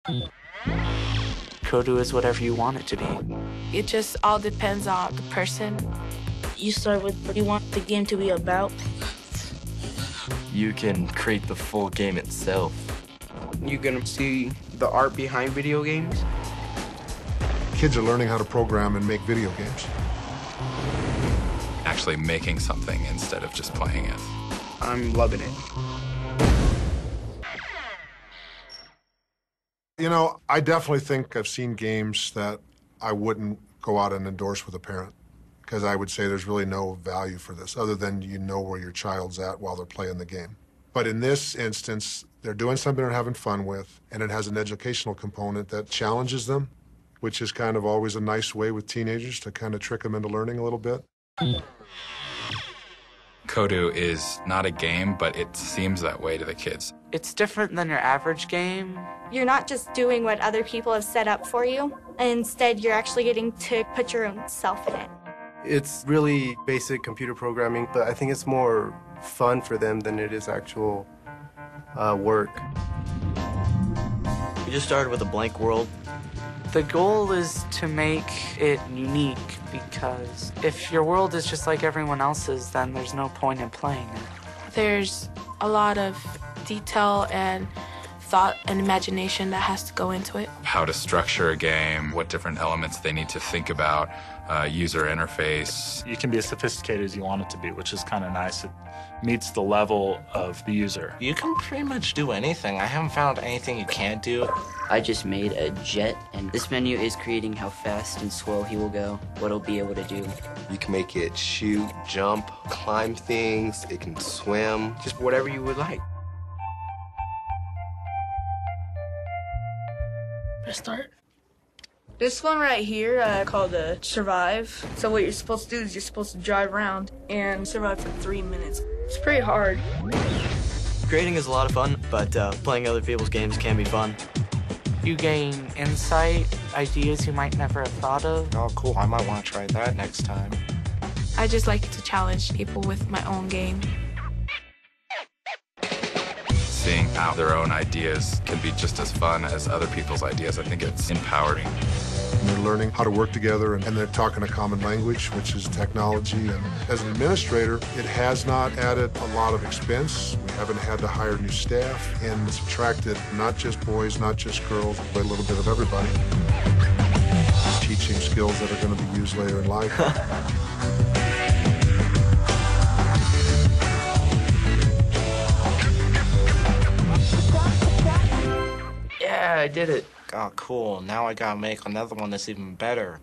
Kodu is whatever you want it to be. It just all depends on the person. You start with what you want the game to be about. You can create the full game itself. You're gonna see the art behind video games. Kids are learning how to program and make video games. Actually making something instead of just playing it. I'm loving it. You know, I definitely think I've seen games that I wouldn't go out and endorse with a parent, because I would say there's really no value for this other than you know where your child's at while they're playing the game. But in this instance, they're doing something they're having fun with, and it has an educational component that challenges them, which is kind of always a nice way with teenagers to kind of trick them into learning a little bit. Kodu is not a game, but it seems that way to the kids. It's different than your average game. You're not just doing what other people have set up for you. Instead, you're actually getting to put your own self in it. It's really basic computer programming, but I think it's more fun for them than it is actual work. We just started with a blank world. The goal is to make it unique, because if your world is just like everyone else's, then there's no point in playing it. There's a lot of detail and thought and imagination that has to go into it. How to structure a game, what different elements they need to think about, user interface. You can be as sophisticated as you want it to be, which is kind of nice. It meets the level of the user. You can pretty much do anything. I haven't found anything you can't do. I just made a jet, and this menu is creating how fast and slow he will go, what he'll be able to do. You can make it shoot, jump, climb things, it can swim. Just whatever you would like. Let's start. This one right here called Survive. So what you're supposed to do is you're supposed to drive around and survive for 3 minutes. It's pretty hard. Creating is a lot of fun, but playing other people's games can be fun. You gain insight, ideas you might never have thought of. Oh, cool. I might want to try that next time. I just like to challenge people with my own game. Seeing how their own ideas can be just as fun as other people's ideas, I think it's empowering. And they're learning how to work together, and they're talking a common language, which is technology. And as an administrator, it has not added a lot of expense. We haven't had to hire new staff, and it's attracted not just boys, not just girls, but a little bit of everybody. Teaching skills that are going to be used later in life. Yeah, I did it. Oh, cool. Now I gotta make another one that's even better.